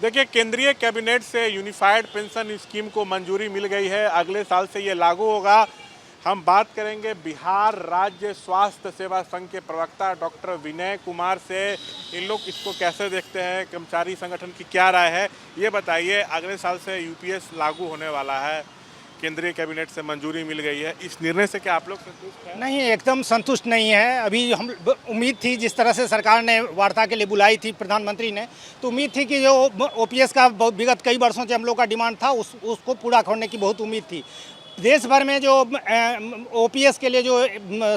देखिए, केंद्रीय कैबिनेट से यूनिफाइड पेंशन स्कीम को मंजूरी मिल गई है। अगले साल से ये लागू होगा। हम बात करेंगे बिहार राज्य स्वास्थ्य सेवा संघ के प्रवक्ता डॉक्टर विनय कुमार से। इन लोग इसको कैसे देखते हैं, कर्मचारी संगठन की क्या राय है, ये बताइए। अगले साल से यूपीएस लागू होने वाला है, केंद्रीय कैबिनेट से मंजूरी मिल गई है। इस निर्णय से क्या आप लोग संतुष्ट हैं? नहीं, एकदम संतुष्ट नहीं है। अभी हम उम्मीद थी, जिस तरह से सरकार ने वार्ता के लिए बुलाई थी प्रधानमंत्री ने, तो उम्मीद थी कि जो ओपीएस का विगत कई वर्षों से हम लोग का डिमांड था उसको पूरा करने की बहुत उम्मीद थी। देश भर में जो ओपीएस के लिए जो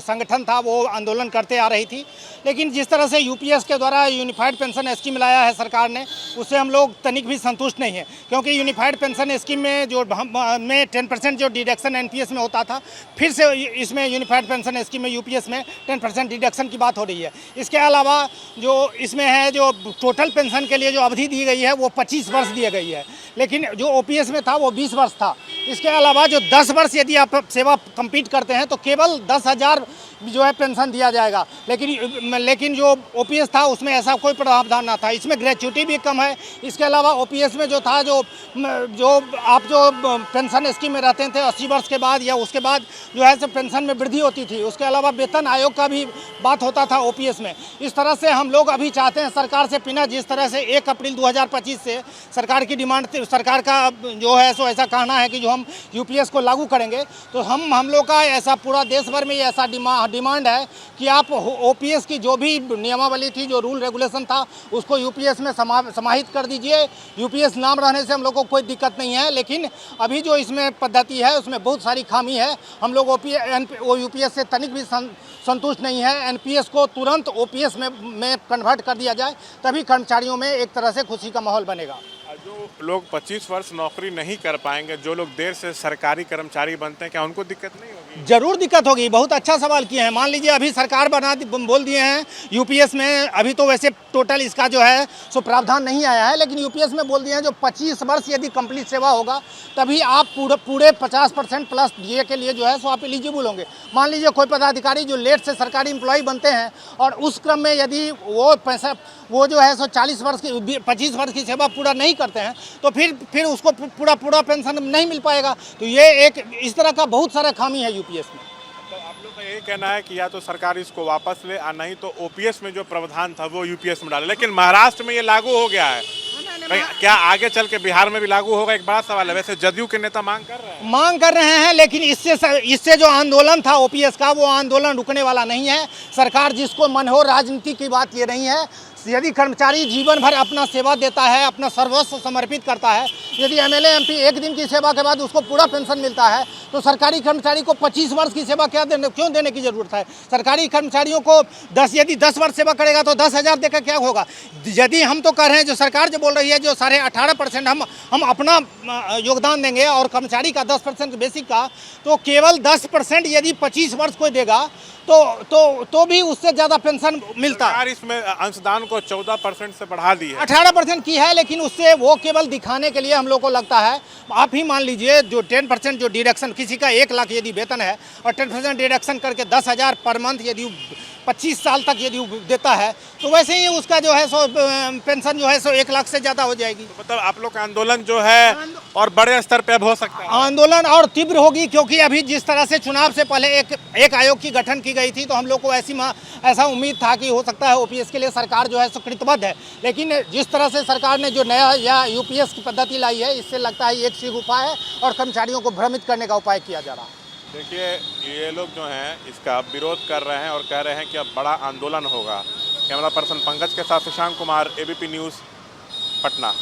संगठन था वो आंदोलन करते आ रही थी, लेकिन जिस तरह से यूपीएस के द्वारा यूनिफाइड पेंशन स्कीम लाया है सरकार ने, उससे हम लोग तनिक भी संतुष्ट नहीं है। क्योंकि यूनिफाइड पेंशन स्कीम में जो में 10% जो डिडक्शन एनपीएस में होता था, फिर से इसमें यूनिफाइड पेंशन स्कीम में यूपीएस में 10% डिडक्शन की बात हो रही है। इसके अलावा जो इसमें है, जो टोटल पेंशन के लिए जो अवधि दी गई है वो 25 वर्ष दी गई है, लेकिन जो ओपीएस में था वो 20 वर्ष था। इसके अलावा जो 10 वर्ष यदि आप सेवा कंप्लीट करते हैं तो केवल 10,000 जो है पेंशन दिया जाएगा, लेकिन जो ओपीएस था उसमें ऐसा कोई प्रावधान ना था। इसमें ग्रेच्युटी भी कम है। इसके अलावा ओपीएस में जो था, जो आप जो पेंशन स्कीम में रहते थे 80 वर्ष के बाद या उसके बाद जो है सब पेंशन में वृद्धि होती थी। उसके अलावा वेतन आयोग का भी बात होता था ओपीएस में। इस तरह से हम लोग अभी चाहते हैं सरकार से पिना, जिस तरह से 1 अप्रैल 2025 से सरकार की डिमांड, सरकार का जो है सो ऐसा कहना है कि जो हम यूपीएस को लागू करेंगे, तो हम लोग का ऐसा पूरा देश भर में ऐसा डिमांड है कि आप ओपीएस की जो भी नियमावली थी, जो रूल रेगुलेशन था, उसको यूपीएस में समाहित कर दीजिए। यूपीएस नाम रहने से हम लोग को कोई दिक्कत नहीं है, लेकिन अभी जो इसमें पद्धति है उसमें बहुत सारी खामी है। हम लोग यूपीएस से तनिक भी संतुष्ट नहीं है। एनपीएस को तुरंत ओपीएस में कन्वर्ट कर दिया जाए, तभी कर्मचारियों में एक तरह से खुशी का माहौल बनेगा। जो लोग 25 वर्ष नौकरी नहीं कर पाएंगे, जो लोग देर से सरकारी कर्मचारी बनते हैं, क्या उनको दिक्कत नहीं होगी? जरूर दिक्कत होगी। बहुत अच्छा सवाल किए हैं। मान लीजिए अभी सरकार बोल दिए हैं यूपीएस में, अभी तो वैसे टोटल इसका जो है सो प्रावधान नहीं आया है, लेकिन यूपीएस में बोल दिए हैं जो 25 वर्ष यदि कंप्लीट सेवा होगा तभी आप पूरे 50% प्लस डीए के लिए जो है सो आप एलिजिबल होंगे। मान लीजिए कोई पदाधिकारी जो लेट से सरकारी एम्प्लॉय बनते हैं और उस क्रम में यदि वो जो है सो 25 वर्ष की सेवा पूरा नहीं करते हैं, तो फिर उसको पूरा पेंशन नहीं मिल पाएगा। तो ये एक इस तरह का बहुत सारा खामी है यूपीएस में। तो आप लोग का यही कहना है कि या तो सरकार इसको वापस ले, और नहीं तो ओपीएस में जो प्रावधान था वो यूपीएस में डाले। लेकिन महाराष्ट्र में ये लागू हो गया है, क्या आगे चल के बिहार में भी लागू होगा? एक बड़ा सवाल है। वैसे जदयू के नेता मांग कर रहे हैं, लेकिन इससे जो आंदोलन था ओपीएस का, वो आंदोलन रुकने वाला नहीं है। सरकार जिसको मन हो, राजनीति की बात ये नहीं है। यदि कर्मचारी जीवन भर अपना सेवा देता है, अपना सर्वस्व समर्पित करता है, यदि एमएलए एमपी एक दिन की सेवा के बाद उसको पूरा पेंशन मिलता है, तो सरकारी कर्मचारी को 25 वर्ष की सेवा क्यों देने की जरूरत है? सरकारी कर्मचारियों को यदि 10 वर्ष सेवा करेगा तो 10,000 देकर क्या होगा? यदि हम तो कर रहे हैं, जो सरकार जो बोल रही है, जो 18.5% हम अपना योगदान देंगे और कर्मचारी का 10% बेसिक का, तो केवल 10% यदि 25 वर्ष कोई देगा तो भी उससे ज़्यादा पेंशन मिलता है। इसमें अंशदान को 14% से बढ़ा दी है, 18% की है, लेकिन उससे वो केवल दिखाने के लिए हम लोग को लगता है। आप ही मान लीजिए जो 10% जो डिडक्शन, किसी का 1 लाख यदि वेतन है और 10% डिडक्शन करके 10,000 पर मंथ यदि 25 साल तक यदि देता है, तो वैसे ही उसका जो है सो पेंशन जो है सो 1 लाख से ज़्यादा हो जाएगी। तो मतलब आप लोग का आंदोलन जो है और बड़े स्तर पे अब हो सकता है। आंदोलन और तीव्र होगी, क्योंकि अभी जिस तरह से चुनाव से पहले एक आयोग की गठन की गई थी, तो हम लोग को ऐसा उम्मीद था कि हो सकता है ओपीएस के लिए सरकार जो है सो कृतबद्ध है। लेकिन जिस तरह से सरकार ने जो नया या यूपीएस की पद्धति लाई है, इससे लगता है एक सी गुफा है और कर्मचारियों को भ्रमित करने का उपाय किया जा रहा है। देखिए, ये लोग जो हैं इसका विरोध कर रहे हैं और कह रहे हैं कि अब बड़ा आंदोलन होगा। कैमरा पर्सन पंकज के साथ शशांक कुमार, एबीपी न्यूज़, पटना।